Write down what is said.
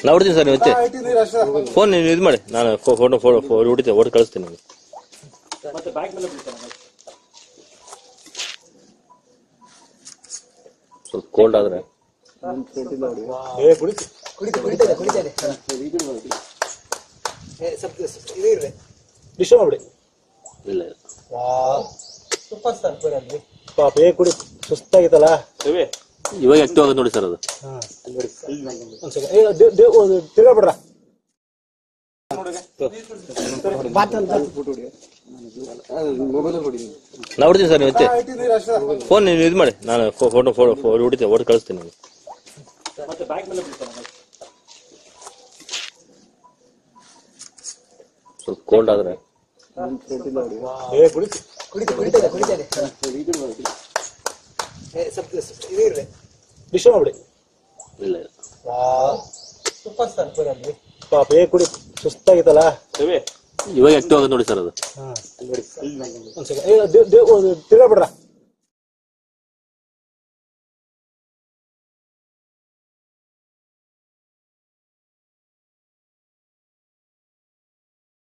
ನಾ ಹೊಡ್ತೀನಿ ಸರ್, ನೀವು ಫೋನ್ ನೀವು ಇದು ಮಾಡಿ, ನಾನು ಫೋಟೋ ಹೊಡಿತೇನೆ, ಹೊಡೆದು ಕಳಿಸ್ತೀನಿ ನಿಮಗೆ. ಸ್ವಲ್ಪ ಕೋಲ್ಡ್ ಆದ್ರೆ ಇಲ್ಲ ಪಾಪ ಕುಡಿ ಸುಸ್ತಾಗಿತ್ತಲ್ಲ, ಇವಾಗ ಆಕ್ಟಿವ್ ಆಗೋದು ನೋಡಿ ಸರ್ ಅದು. ತಿರ್ಗಾ ಬಿಡ್ರ ನಾ ಹೊಡ್ತೀನಿ ಸರ್, ನೀವು ಫೋನ್ ನೀವು ಇದು ಮಾಡಿ, ನಾನು ಫೋಟೋ ಹೊಡಿತೇನೆ, ಹೊಡೆದು ಕಳಿಸ್ತೀನಿ ನಿಮಗೆ. ಸ್ವಲ್ಪ ಕೋಲ್ಡ್ ಆದ್ರೆ ಇಲ್ಲ ಪಾಪ ಕುಡಿ ಸುಸ್ತಾಗಿತ್ತಲ್ಲ, ಇವಾಗ ಆಕ್ಟಿವ್ ಆಗೋದು ನೋಡಿ ಸರ್ ಅದು. ತಿರ್ಗಾ ಬಿಡ್ರ